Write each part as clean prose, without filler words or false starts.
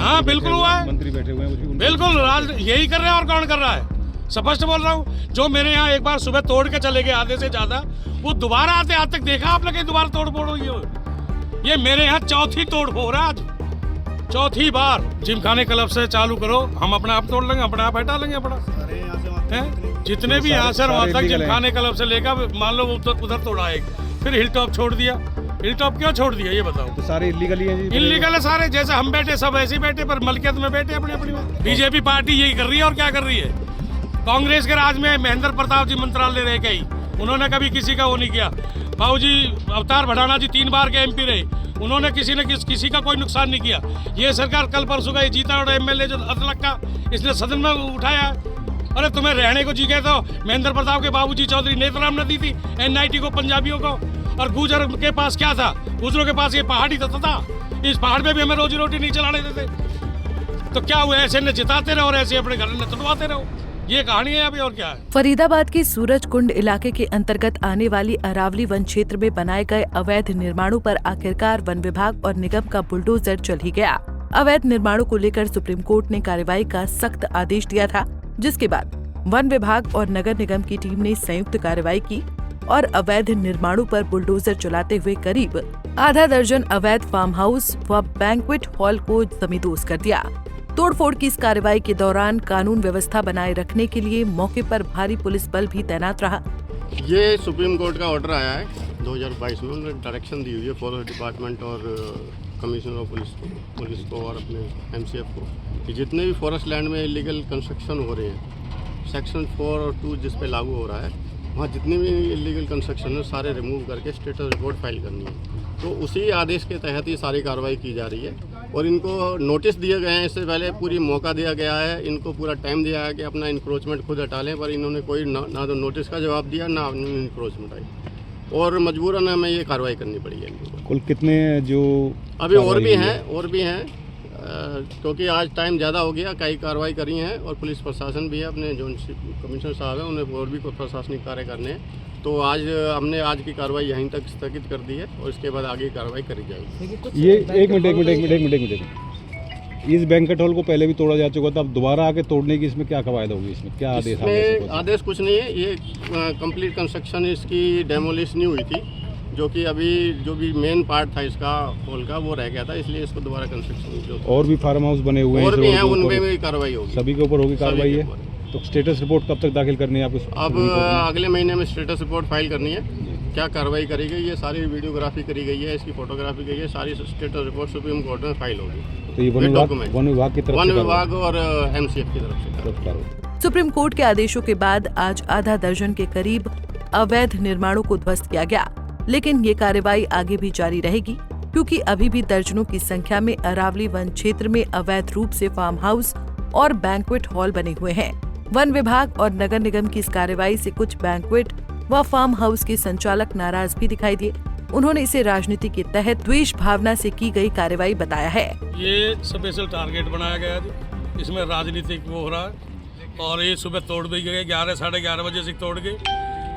हाँ बिल्कुल हुआ है, मंत्री बैठे हुए हैं, बिल्कुल यही कर रहे हैं और कौन कर रहा है। स्पष्ट बोल रहा हूँ, जो मेरे यहाँ एक बार सुबह तोड़ के चले गए आधे से ज्यादा, वो दोबारा आते आज तक देखा आप लोग दोबारा तोड़ फोड़ हुई है। ये मेरे यहाँ चौथी तोड़ फोड़ है आज, चौथी बार। जिमखाने क्लब से चालू करो, हम अपने आप तोड़ लेंगे, अपने आप हटा लेंगे अपना। जितने भी यहाँ से वहाँ तक जिमखाने क्लब से लेकर मान लो उधर तोड़ा एक, फिर हिल टॉप छोड़ दिया। हिल टॉप क्यों छोड़ दिया ये बताओ? तो सारे इलीगल ही हैं जी? इलीगल है सारे, जैसे हम बैठे सब ऐसे ही बैठे, पर मलकियत में बैठे अपनी अपनी। बीजेपी पार्टी यही कर रही है और क्या कर रही है। कांग्रेस के राज में महेंद्र प्रताप जी मंत्रालय रह गई, उन्होंने कभी किसी का वो नहीं किया। बाबूजी अवतार भड़ाना जी 3 बार के एमपी रहे, उन्होंने किसी का कोई नुकसान नहीं किया। ये सरकार कल परसों का जीता और एमएलए जो अदलक का, इसने सदन में उठाया है। अरे तुम्हें रहने को जी गए तो महेंद्र प्रताप के बाबूजी चौधरी नेतराम ने दी थी एनआईटी को, पंजाबियों को। और गुजर के पास क्या था? गुजरों के पास ये पहाड़ ही था। इस पहाड़ में भी हमें रोजी रोटी नहीं चलाने देते। तो क्या हुआ, ऐसे न जिताते रहो और ऐसे अपने घर में तुड़वाते रहो। ये कहानी है अभी, और क्या है। फरीदाबाद के सूरजकुंड इलाके के अंतर्गत आने वाली अरावली वन क्षेत्र में बनाए गए अवैध निर्माणों पर आखिरकार वन विभाग और निगम का बुलडोजर चल ही गया। अवैध निर्माणों को लेकर सुप्रीम कोर्ट ने कार्रवाई का सख्त आदेश दिया था, जिसके बाद वन विभाग और नगर निगम की टीम ने संयुक्त कार्रवाई की और अवैध निर्माणों पर बुलडोजर चलाते हुए करीब आधा दर्जन अवैध फार्म हाउस व बैंक्वेट हॉल को जमींदोज कर दिया। तोड़फोड़ की इस कार्रवाई के दौरान कानून व्यवस्था बनाए रखने के लिए मौके पर भारी पुलिस बल भी तैनात रहा। ये सुप्रीम कोर्ट का ऑर्डर आया है 2022 में, उन्होंने डायरेक्शन दी हुई है फॉरेस्ट डिपार्टमेंट और कमिश्नर ऑफ पुलिस को और अपने एमसीएफ को कि जितने भी फॉरेस्ट लैंड में इलीगल कंस्ट्रक्शन हो रहे हैं, सेक्शन 4 और 2 जिस पे लागू हो रहा है, वहाँ जितने भी इलीगल कंस्ट्रक्शन है सारे रिमूव करके स्टेटस रिपोर्ट फाइल करनी है। तो उसी आदेश के तहत ये सारी कार्रवाई की जा रही है और इनको नोटिस दिए गए हैं। इससे पहले पूरी मौका दिया गया है, इनको पूरा टाइम दिया है कि अपना इंक्रोचमेंट खुद हटा लें, पर इन्होंने कोई ना तो नोटिस का जवाब दिया ना इंक्रोचमेंट आई और मजबूरन हमें ये कार्रवाई करनी पड़ी है। कुल कितने जो अभी और भी हैं क्योंकि आज टाइम ज़्यादा हो गया, कई कार्रवाई करी हैं और पुलिस प्रशासन भी है, अपने जो कमिश्नर साहब हैं उन्हें और भी प्रशासनिक कार्य करने हैं। तो आज हमने आज की कार्रवाई यहीं तक स्थगित कर दी है और इसके बाद आगे कार्रवाई करी जाएगी। ये एक मिनट, इस बैंक्वेट हॉल को पहले भी तोड़ा जा चुका था, अब दोबारा आके तोड़ने की इसमें क्या कवायद होगी? इसमें क्या आदेश? इसमें आदेश कुछ नहीं है, ये कंप्लीट कंस्ट्रक्शन इसकी डेमोलिश नहीं हुई थी, जो कि अभी जो भी मेन पार्ट था इसका हॉल का वो रह गया था, इसलिए इसको दोबारा कंस्ट्रक्शन। और भी फार्म हाउस बने हुए हैं और भी हैं, उनमें भी कार्रवाई होगी, सभी के ऊपर होगी कार्रवाई है। तो स्टेटस रिपोर्ट कब तक दाखिल करनी है आपको? अब अगले महीने में स्टेटस रिपोर्ट फाइल करनी है। क्या कार्रवाई करी गई है, सारी वीडियोग्राफी करी गई है, इसकी फोटोग्राफी की है, सारी स्टेटस रिपोर्ट सुप्रीम कोर्ट में फाइल होगी। तो ये वन विभाग की तरफ से, वन विभाग और एमसीएफ की तरफ से। सुप्रीम कोर्ट के आदेशों के बाद आज आधा दर्जन के करीब अवैध निर्माणों को ध्वस्त किया गया, लेकिन ये कार्रवाई आगे भी जारी रहेगी क्योंकि अभी भी दर्जनों की संख्या में अरावली वन क्षेत्र में अवैध रूप से फार्म हाउस और बैंक्वेट हॉल बने हुए हैं। वन विभाग और नगर निगम की इस कार्रवाई से कुछ बैंक्वेट व फार्म हाउस के संचालक नाराज भी दिखाई दिए। उन्होंने इसे राजनीति के तहत द्वेष भावना से की गई कार्रवाई बताया है। ये स्पेशल टारगेट बनाया गया जी, इसमें राजनीतिक वो हो रहा है और ये सुबह तोड़ भी गए 11 साढ़े 11 बजे से तोड़ गए।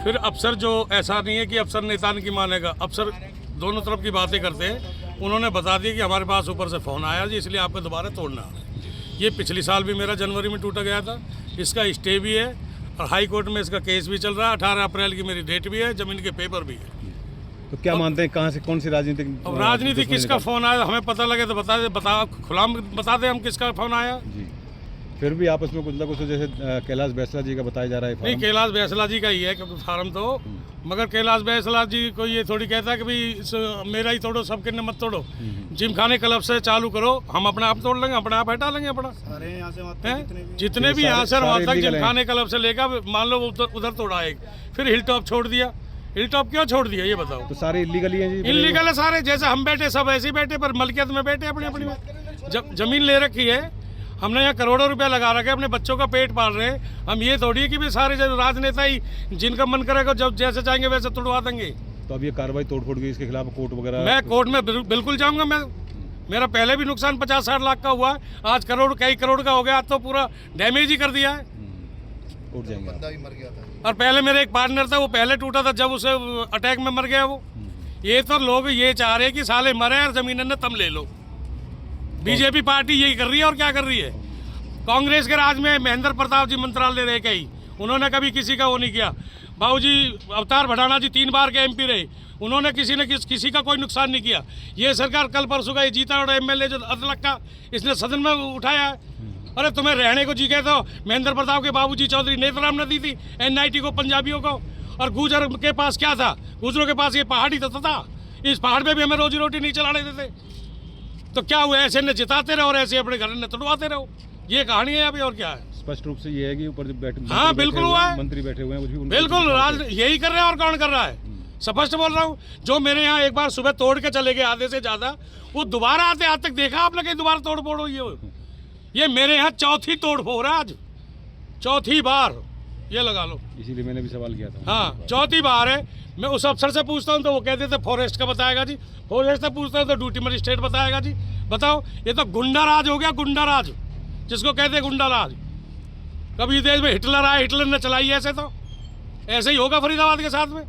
फिर अफसर जो ऐसा नहीं है कि अफसर नेता की मानेगा, अफसर दोनों तरफ की बातें करते हैं। उन्होंने बता दिया कि हमारे पास ऊपर से फोन आया जी, इसलिए आपको दोबारा तोड़ना है। ये पिछली साल भी मेरा जनवरी में टूटा गया था, इसका स्टे भी है और हाई कोर्ट में इसका केस भी चल रहा है। 18 अप्रैल की मेरी डेट भी है, जमीन के पेपर भी है। तो क्या मानते हैं कहाँ से कौन सी राजनीति किसका फोन आया हमें पता लगे तो बता खुला बता दे हम किसका फोन आया जी। फिर भी आपस में कुछ ना कुछ जैसे कैलाश बैसला जी का बताया जा रहा है। नहीं, कैलाश बैसला जी का ही है क्योंकि फार्म तो, मगर कैलाश बैसला जी को ये थोड़ी कहता है कि भाई मेरा ही तोड़ो, सबके न मत तोड़ो। जिमखाने क्लब से चालू करो, हम अपने आप तोड़ लेंगे, अपने आप हटा लेंगे अपना। जितने भी यहाँ से वहाँ तक जिमखाने क्लब से लेकर मान लो उधर तोड़ा एक, फिर हिल टॉप छोड़ दिया। हिल टॉप क्यों छोड़ दिया ये बताओ? तो सारे इलीगल ही हैं जी? इलीगल है सारे, जैसे हम बैठे सब ऐसे ही बैठे, पर मलकियत में बैठे अपनी अपनी। जमीन ले रखी है हमने, यहाँ करोड़ों रुपया लगा रखे, अपने बच्चों का पेट पाल रहे हैं हम। ये थोड़ी है कि भी सारे राजनेता ही जिनका मन करेगा जब जैसे चाहेंगे वैसे तोड़वा देंगे। तो अब ये कार्रवाई तोड़फोड़ की, इसके खिलाफ कोर्ट वगैरह? मैं कोर्ट में बिल्कुल जाऊंगा। मैं मेरा पहले भी नुकसान 50-60 लाख का हुआ, आज कई करोड़ का हो गया, तो पूरा डैमेज ही कर दिया है। उठ जाएंगे। बंदा भी मर गया था और पहले मेरे एक पार्टनर था, वो पहले टूटा था जब उसे अटैक में मर गया वो। ये तो लोग ये चाह रहे हैं कि साले मरे और जमीन ने तम ले लो। बीजेपी पार्टी यही कर रही है और क्या कर रही है। कांग्रेस के राज में महेंद्र प्रताप जी मंत्रालय रह गई, उन्होंने कभी किसी का वो नहीं किया। बाबूजी अवतार भटाना जी 3 बार के एमपी रहे, उन्होंने किसी का कोई नुकसान नहीं किया। ये सरकार कल परसों का जीता और एमएलए जो अदलक का इसने सदन में उठाया है। अरे तुम्हें रहने को जी गए तो महेंद्र प्रताप के बाबूजी चौधरी नेतराम ने दी थी एनआईटी को पंजाबियों को, और गुजर के पास क्या था, गुजरों के पास ये पहाड़ी तो था। इस पहाड़ पे भी हमें रोजी रोटी नहीं चलाने देते, तो क्या हुआ, ऐसे ने जिताते रहो और ऐसे अपने घर ने तोड़वाते रहो। ये कहानी है अभी, और क्या है। स्पष्ट रूप से ये है कि ऊपर जो हाँ बिल्कुल हुआ है, मंत्री बैठे हुए हैं, कुछ भी बिल्कुल राज यही कर रहे हैं और कौन कर रहा है। स्पष्ट बोल रहा हूँ, जो मेरे यहाँ एक बार सुबह तोड़ के चले गए आधे से ज्यादा, वो दोबारा आते आज तक देखा आपने कहीं दोबारा तोड़ फोड़ हुई है? ये मेरे यहाँ चौथी तोड़ फोड़ है आज, चौथी बार ये लगा लो। इसीलिए मैंने भी सवाल किया था। हाँ चौथी बार है। मैं उस अफसर से पूछता हूँ तो वो कहते थे फॉरेस्ट का बताएगा जी, फॉरेस्ट से पूछता हूँ तो ड्यूटी मजिस्ट्रेट बताएगा जी। बताओ, ये तो गुंडा राज हो गया, गुंडा राज, जिसको कहते हैं गुंडा राज। कभी देश में हिटलर आया, हिटलर ने चलाई ऐसे, तो ऐसे ही होगा फरीदाबाद के साथ में।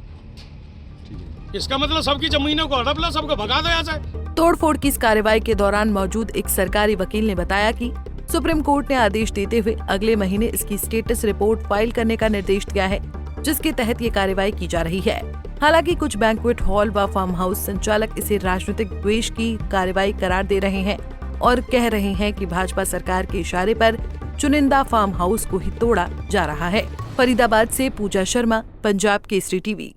इसका मतलब सबकी जमीनों को हड़प लो, सबको भगा दो ऐसे। तोड़फोड़ की इस कार्रवाई के दौरान मौजूद एक सरकारी वकील ने बताया कि सुप्रीम कोर्ट ने आदेश देते हुए अगले महीने इसकी स्टेटस रिपोर्ट फाइल करने का निर्देश दिया है, जिसके तहत ये कार्रवाई की जा रही है। हालांकि कुछ बैंक्वेट हॉल व फार्म हाउस संचालक इसे राजनीतिक द्वेष की कार्रवाई करार दे रहे हैं और कह रहे हैं कि भाजपा सरकार के इशारे पर चुनिंदा फार्म हाउस को ही तोड़ा जा रहा है। फरीदाबाद से पूजा शर्मा, पंजाब केसरी टीवी।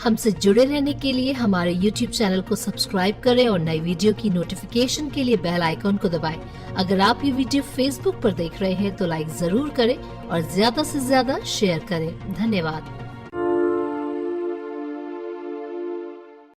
हमसे जुड़े रहने के लिए हमारे YouTube चैनल को सब्सक्राइब करें और नई वीडियो की नोटिफिकेशन के लिए बेल आइकॉन को दबाएं। अगर आप ये वीडियो Facebook पर देख रहे हैं तो लाइक जरूर करें और ज्यादा से ज्यादा शेयर करें। धन्यवाद।